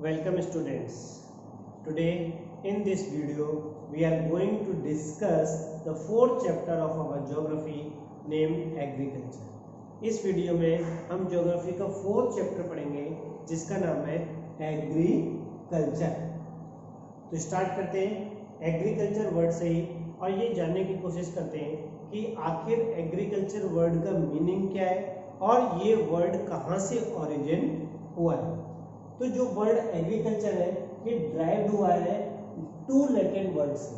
Welcome students. Today in this video we are going to discuss the fourth chapter of our geography named agriculture. इस video में हम geography का fourth chapter पढ़ेंगे जिसका नाम है एग्रीकल्चर। तो स्टार्ट करते हैं एग्रीकल्चर वर्ड से ही और ये जानने की कोशिश करते हैं कि आखिर एग्रीकल्चर वर्ड का मीनिंग क्या है और ये वर्ड कहाँ से ओरिजिन हुआ है। तो जो वर्ड एग्रीकल्चर है ये ड्राइव्ड हुआ है टू लैटिन वर्ड से।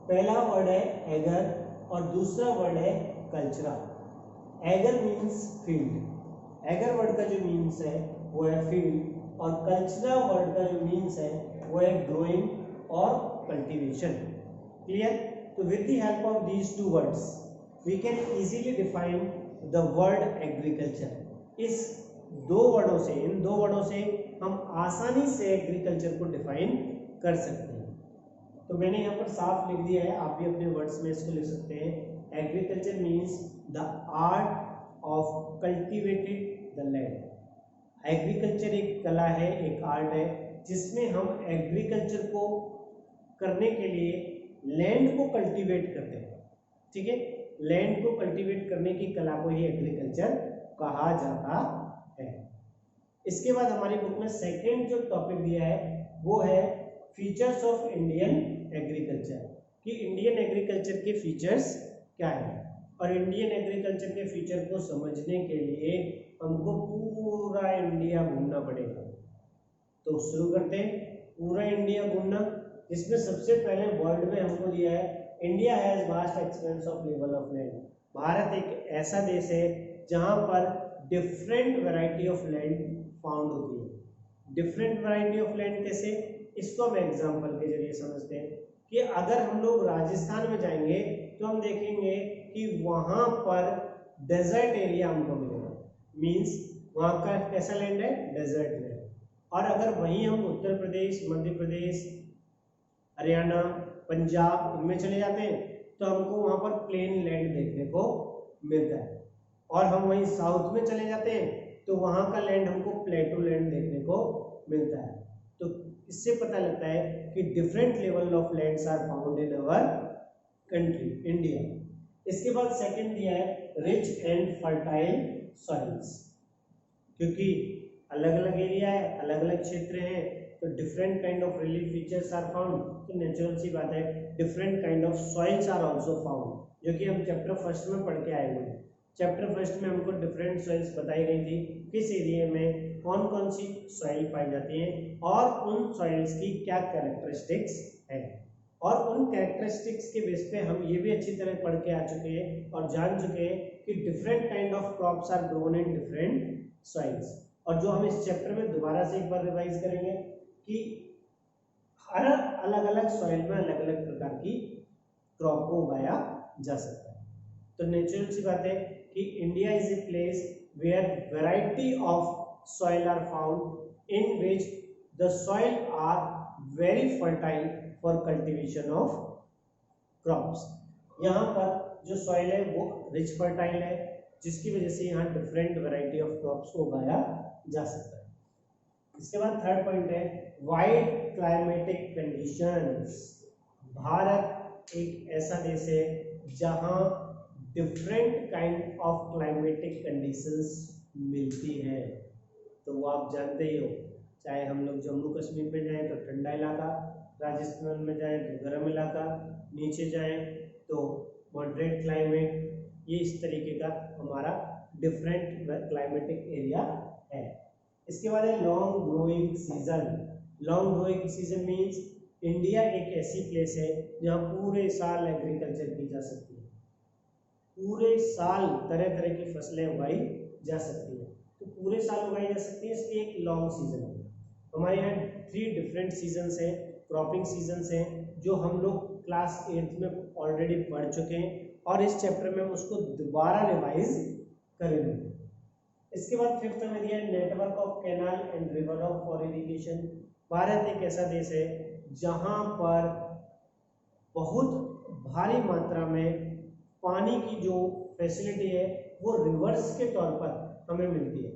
पहला वर्ड है एगर और दूसरा वर्ड है कल्चरा। एगर मीन्स फील्ड, एगर वर्ड का जो मीन्स है वो है फील्ड और कल्चरा वर्ड का जो मीन्स है वो है ग्रोइंग और कल्टीवेशन। क्लियर? तो with the help of these two words we can easily define the word agriculture. इस इन दो वर्डों से हम आसानी से एग्रीकल्चर को डिफाइन कर सकते हैं। तो मैंने यहाँ पर साफ लिख दिया है, आप भी अपने वर्ड्स में इसको लिख सकते हैं। Agriculture means the art of cultivated the land. Agriculture एक कला है, एक आर्ट है जिसमें हम एग्रीकल्चर को करने के लिए लैंड को कल्टीवेट करते हैं। ठीक है, लैंड को कल्टीवेट करने की कला को ही एग्रीकल्चर कहा जाता है। इसके बाद हमारी बुक में सेकंड जो टॉपिक दिया है वो है फीचर्स ऑफ इंडियन एग्रीकल्चर, कि इंडियन एग्रीकल्चर के फीचर्स क्या है। और इंडियन एग्रीकल्चर के फीचर को समझने के लिए हमको पूरा इंडिया घूमना पड़ेगा। तो शुरू करते हैं पूरा इंडिया घूमना, जिसमें सबसे पहले वर्ल्ड में हमको दिया है India has vast expense of level of land. Bharat एक ऐसा देश है जहां पर different variety of land found होती है। डिफरेंट वैरायटी ऑफ लैंड कैसे, इसको हम एग्जांपल के जरिए समझते हैं कि अगर हम लोग राजस्थान में जाएंगे तो हम देखेंगे कि वहां पर डेजर्ट एरिया हमको मिलेगा, मींस वहां का कैसा लैंड है, डेजर्ट लैंड। और अगर वहीं हम उत्तर प्रदेश, मध्य प्रदेश, हरियाणा, पंजाब इनमें चले जाते हैं तो हमको वहां पर प्लेन लैंड देखने को मिलता है। और हम वहीं साउथ में चले जाते हैं तो वहां का लैंड हमको प्लेटो लैंड देखने को मिलता है। तो इससे पता लगता है कि different level of lands are found in our country India. इसके बाद सेकंड दिया है रिच एंड फर्टाइल सॉइल्स, क्योंकि अलग अलग एरिया है, अलग अलग क्षेत्र हैं, तो different kind of relief features are found. तो नेचुरल सी बात है different kind of soils are also found, जो कि हम चैप्टर फर्स्ट में पढ़ के आए हुए हैं। चैप्टर फर्स्ट में हमको डिफरेंट सॉइल्स बताई गई थी, किस एरिया में कौन कौन सी सॉइल पाई जाती है और उन सॉइल्स की क्या कैरेक्टरिस्टिक्स है। और उन कैरेक्टरिस्टिक्स के बेस पे हम ये भी अच्छी तरह पढ़ के आ चुके हैं और जान चुके हैं कि different kind of crops are grown in different soils. और जो हम इस चैप्टर में दोबारा से एक बार रिवाइज करेंगे कि हर अलग अलग सॉइल में अलग अलग प्रकार की क्रॉप को उगाया जा सकता है। तो नेचुरल सी बात है कि India is a place where variety of soil are found in which the soil are very fertile for cultivation of crops. यहाँ पर जो सॉइल है वो रिच फर्टाइल है, जिसकी वजह से यहाँ डिफरेंट वैरायटी ऑफ क्रॉप्स को उगाया जा सकता है। इसके बाद थर्ड पॉइंट है वाइड क्लाइमेटिक कंडीशंस। भारत एक ऐसा देश है जहां different kind of climatic conditions मिलती है। तो वो आप जानते ही हो, चाहे हम लोग जम्मू कश्मीर में जाएं तो ठंडा इलाका, राजस्थान में जाएं तो गर्म इलाका, नीचे जाएं तो मॉडरेट क्लाइमेट, ये इस तरीके का हमारा डिफरेंट क्लाइमेटिक एरिया है। इसके बाद है long growing season. Long growing season means India एक ऐसी प्लेस है जहाँ पूरे साल एग्रीकल्चर की जा सकती है, पूरे साल तरह तरह की फसलें उगाई जा सकती है। तो पूरे साल उगाई जा सकती है, इसलिए एक लॉन्ग सीजन है। हमारे यहाँ 3 डिफरेंट सीजन्स हैं, क्रॉपिंग सीजन्स हैं, जो हम लोग क्लास 8th में ऑलरेडी पढ़ चुके हैं और इस चैप्टर में हम उसको दोबारा रिवाइज करेंगे। इसके बाद फिफ्थ में दिया है network of canal and river of for irrigation. Bharat एक ऐसा देश है जहां पर बहुत भारी मात्रा में पानी की जो फैसिलिटी है वो रिवर्स के तौर पर हमें मिलती है।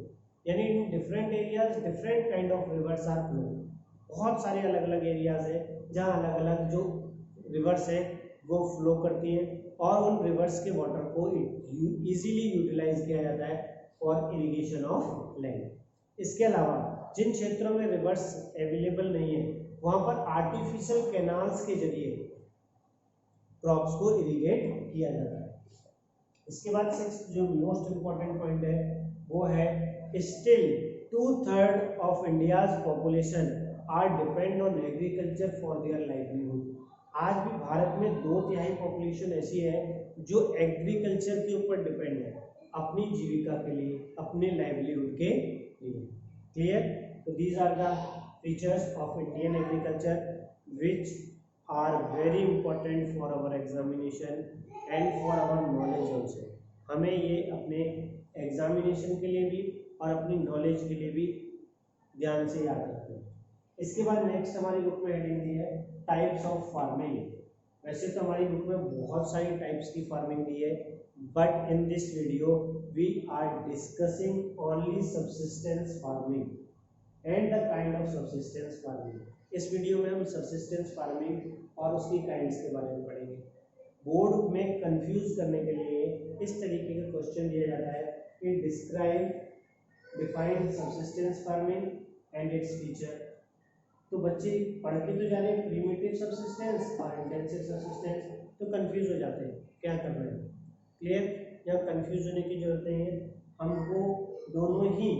यानी in different areas different kind of rivers are flow. बहुत सारे अलग अलग एरियाज हैं जहाँ अलग अलग जो रिवर्स है वो फ्लो करती हैं और उन रिवर्स के वाटर को इजीली यूटिलाइज किया जाता है फॉर इरिगेशन ऑफ लैंड। इसके अलावा जिन क्षेत्रों में रिवर्स अवेलेबल नहीं है वहाँ पर आर्टिफिशियल कैनाल्स के जरिए क्रॉप्स को इरिगेट किया जाता है। इसके बाद सिक्स्थ जो मोस्ट इम्पोर्टेंट पॉइंट है वो है still 2/3 of India's population are depend on agriculture for their livelihood. आज भी भारत में 2/3 पॉपुलेशन ऐसी है जो एग्रीकल्चर के ऊपर डिपेंड है अपनी जीविका के लिए, अपने लाइवलीहुड के लिए। क्लियर? तो these are the features of Indian agriculture which are very important for our examination and for our knowledge also। हमें ये अपने एग्जामिनेशन के लिए भी और अपनी नॉलेज के लिए भी ध्यान से याद रखते हैं। इसके बाद नेक्स्ट हमारी बुक में हेडिंग दी है टाइप्स ऑफ फार्मिंग। वैसे तो हमारी बुक में बहुत सारी टाइप्स की फार्मिंग दी है, but in this video we are discussing only subsistence farming and the kind of subsistence farming. इस वीडियो में हम सबसिस्टेंस फार्मिंग और उसकी काइंड्स के बारे में पढ़ेंगे। बोर्ड में कंफ्यूज करने के लिए इस तरीके का क्वेश्चन दिया जाता है कि describe define subsistence farming and its feature. तो बच्चे पढ़ के तो जाने प्रिमिटिव सबसिस्टेंस और इंटेंसिव सबसिस्टेंस, तो कंफ्यूज हो जाते हैं क्या करना है। क्लियर? यहाँ कंफ्यूज होने की जरूरत नहीं है, हमको दोनों ही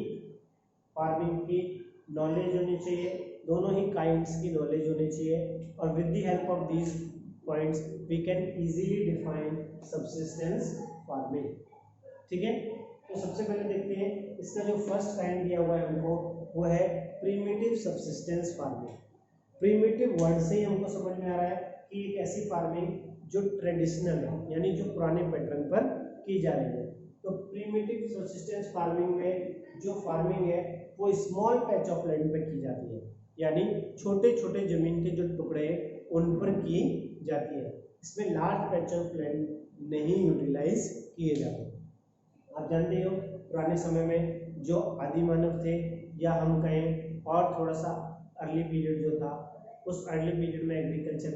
फार्मिंग की नॉलेज होनी चाहिए, दोनों ही काइंड्स की नॉलेज होनी चाहिए और with the help of these points we can easily define subsistence farming. ठीक है? तो सबसे पहले देखते हैं इसका जो फर्स्ट काइंड दिया हुआ है हमको वो है primitive subsistence farming. Primitive word से ही हमको समझ में आ रहा है कि एक ऐसी फार्मिंग जो ट्रेडिशनल है, यानी जो पुराने पैटर्न पर की जा रही है। तो प्रिमिटिव सबसिस्टेंस फार्मिंग में जो फार्मिंग है वो स्मॉल पैच ऑफ लैंड पे की जाती है, यानी छोटे छोटे जमीन के जो टुकड़े उन पर की जाती है। इसमें लार्ज पैच ऑफ लैंड नहीं यूटिलाइज किए जाते। आप जानते हो पुराने समय में जो आदि मानव थे या हम कहें और थोड़ा सा अर्ली पीरियड जो था, उस अर्ली पीरियड में एग्रीकल्चर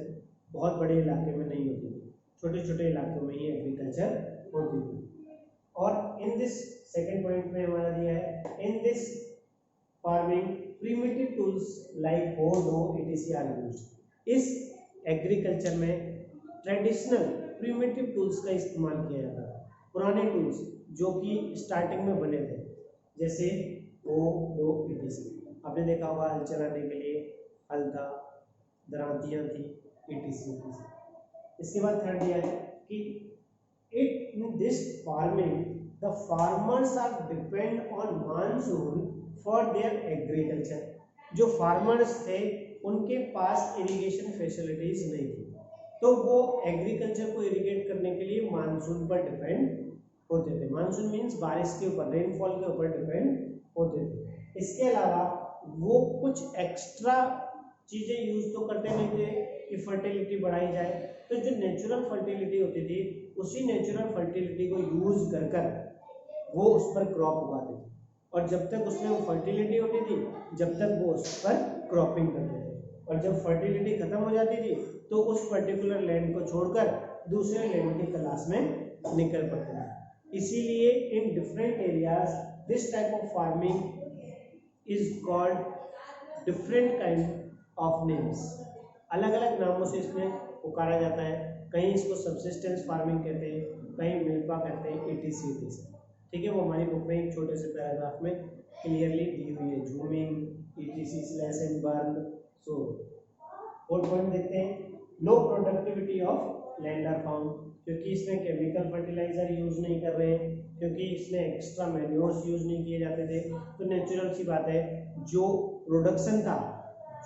बहुत बड़े इलाके में नहीं होती थी, छोटे छोटे इलाकों में ही एग्रीकल्चर होती थी। और इन दिस सेकेंड पॉइंट में हमारा दिया है इन this farming primitive tools like hoe, dough, etc. are used। इस एग्रीकल्चर में ट्रेडिशनल प्रिमिटिव टूल्स का इस्तेमाल किया जाता है, पुराने टूल्स जो कि स्टार्टिंग में बने थे, जैसे hoe, dough, etc। आपने देखा होगा हल चलाने के लिए हल था, दरांतियाँ थी, etc। इसके बाद थर्ड दिया है कि in this farming the farmers are depend on monsoon for their agriculture. जो फार्मर्स थे उनके पास इरिगेशन फैसिलिटीज नहीं थी, तो वो एग्रीकल्चर को इरिगेट करने के लिए मानसून पर डिपेंड होते थे। मानसून मीन्स बारिश के ऊपर, रेनफॉल के ऊपर डिपेंड होते थे। इसके अलावा वो कुछ एक्स्ट्रा चीज़ें यूज तो करते नहीं थे कि फर्टिलिटी बढ़ाई जाए, तो जो नेचुरल फर्टिलिटी होती थी उसी नेचुरल फर्टिलिटी को यूज कर कर वो उस पर क्रॉप उगाते थे, और जब तक उसमें वो फर्टिलिटी होती थी जब तक वो उस पर क्रॉपिंग करते थे, और जब फर्टिलिटी खत्म हो जाती थी तो उस पर्टिकुलर लैंड को छोड़कर दूसरे लैंड की तलाश में निकल पड़ते थे। इसीलिए इन different areas this type of farming is called different kind of names. अलग अलग नामों से इसमें पुकारा जाता है, कहीं इसको सबसिस्टेंस फार्मिंग कहते हैं, कहीं मिल्पा कहते हैं, etc। ठीक है? वो हमारी बुक में एक छोटे से पैराग्राफ में क्लियरली दी हुई है, झूमिंग etc/and/burn। सो फोर्थ पॉइंट देखते हैं low productivity of land are found, क्योंकि इसमें केमिकल फर्टिलाइजर यूज नहीं कर रहे हैं, क्योंकि इसमें एक्स्ट्रा मैन्योर्स यूज नहीं किए जाते थे, तो नेचुरल सी बात है जो प्रोडक्शन था,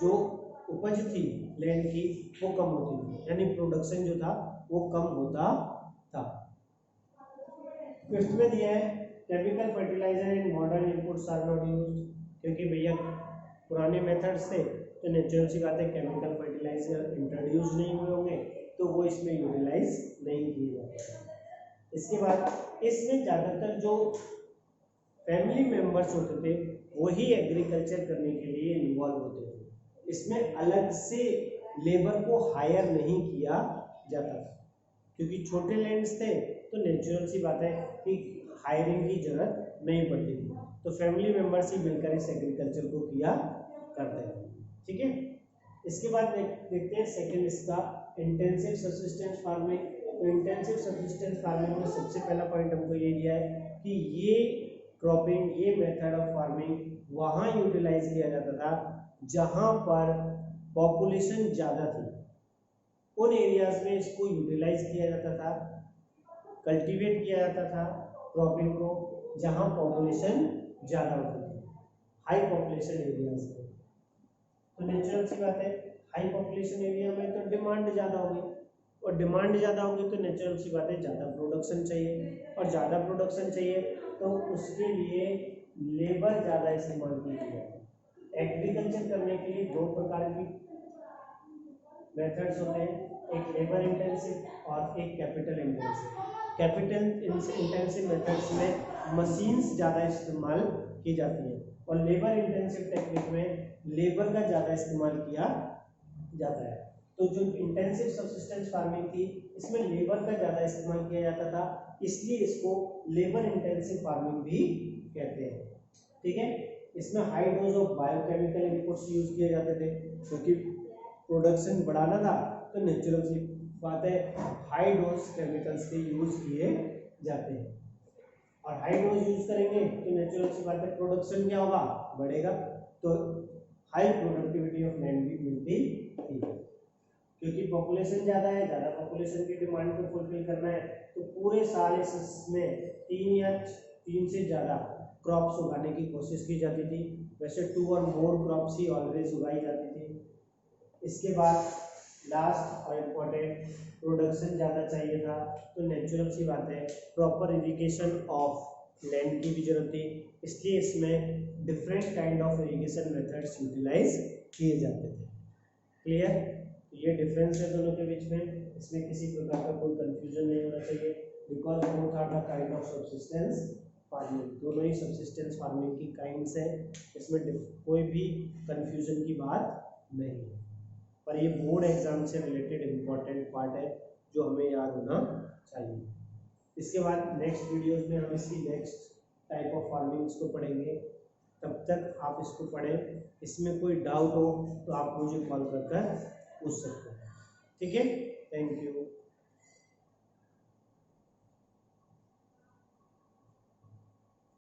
जो उपज थी लैंड की वो कम होती थी, यानी प्रोडक्शन जो था वो कम होता था। फिफ्थ में दिया है chemical fertiliser and modern inputs are not used, क्योंकि भैया पुराने मेथड्स थे तो नेचुरल सी बात है केमिकल फर्टिलाइजर इंट्रोड्यूस नहीं हुए होंगे, तो वो इसमें यूटिलाइज नहीं किए जाते। इसके बाद इसमें ज़्यादातर जो फैमिली मेंबर्स होते थे वही एग्रीकल्चर करने के लिए इन्वॉल्व होते थे। इसमें अलग से लेबर को हायर नहीं किया जाता था, क्योंकि छोटे लैंड्स थे तो नेचुरल सी बात है कि हायरिंग की जरूरत नहीं पड़ती थी, तो फैमिली मेंबर्स ही मिलकर इस एग्रीकल्चर को किया करते थे। ठीक है, इसके बाद देखते हैं सेकंड इसका इंटेंसिव सब्सिस्टेंस फार्मिंग। तो इंटेंसिव सब्सिस्टेंस फार्मिंग में सबसे पहला पॉइंट हमको ये दिया है कि ये क्रॉपिंग, ये मेथड ऑफ फार्मिंग वहाँ यूटिलाइज किया जाता था जहाँ पर पॉपुलेशन ज़्यादा थी, उन एरियाज में इसको यूटिलाइज किया जाता था, कल्टीवेट किया जाता था क्रॉपिंग को जहाँ पॉपुलेशन ज़्यादा होती थी, हाई पॉपुलेशन एरियाज में। तो नेचुरल सी बात है हाई पॉपुलेशन एरिया में तो डिमांड ज़्यादा होगी, और डिमांड ज़्यादा होगी तो नेचुरल सी बात है ज़्यादा प्रोडक्शन चाहिए, और ज़्यादा प्रोडक्शन चाहिए तो उसके लिए लेबर ज़्यादा इस्तेमाल की जाती है। एग्रीकल्चर करने के लिए दो प्रकार की मेथड्स होते हैं, एक लेबर इंटेंसिव और एक capital intensive. Capital intensive methods में मशीन्स ज़्यादा इस्तेमाल की जाती है, और लेबर इंटेंसिव टेक्निक में लेबर का ज़्यादा इस्तेमाल किया जाता है। तो जो इंटेंसिव सब्सिस्टेंस फार्मिंग थी इसमें लेबर का ज़्यादा इस्तेमाल किया जाता था, इसलिए इसको लेबर इंटेंसिव फार्मिंग भी कहते हैं। ठीक है, इसमें high dose of biochemical inputs use किए जाते थे, क्योंकि प्रोडक्शन बढ़ाना था तो नेचुरल सी बात है हाई डोज केमिकल्स के यूज किए जाते हैं, और हाई डोज यूज करेंगे तो नेचुरल सी बात है प्रोडक्शन क्या होगा, बढ़ेगा, तो हाई प्रोडक्टिविटी ऑफ लैंड भी मिलती थी। क्योंकि पॉपुलेशन ज़्यादा है, ज़्यादा पॉपुलेशन की डिमांड को फुलफिल करना है, तो पूरे साल इसमें 3 से ज़्यादा क्रॉप्स उगाने की कोशिश की जाती थी। वैसे 2 और मोर क्रॉप्स ही ऑलवेज उगाई जाती थी। इसके बाद लास्ट और इम्पोर्टेंट, प्रोडक्शन ज़्यादा चाहिए था तो नेचुरल सी बात है प्रॉपर इरिगेशन ऑफ लैंड की भी जरूरत थी, इसलिए इसमें different kind of irrigation methods utilise किए जाते थे। क्लियर? ये डिफरेंस है दोनों के बीच में, इसमें किसी प्रकार का कोई कंफ्यूजन नहीं होना चाहिए, because both are the kind of subsistence farming, दोनों ही सब्सिस्टेंस फार्मिंग की काइंड्स हैं, इसमें कोई भी कंफ्यूजन की बात नहीं है, पर ये बोर्ड एग्जाम से रिलेटेड इम्पोर्टेंट पार्ट है जो हमें याद होना चाहिए। इसके बाद नेक्स्ट वीडियोस में हम इसकी नेक्स्ट टाइप ऑफ फार्मिंग्स को पढ़ेंगे, तब तक आप इसको पढ़ें। इसमें कोई डाउट हो तो आप मुझे कॉल कर पूछ सकते हैं। ठीक है, थैंक यू।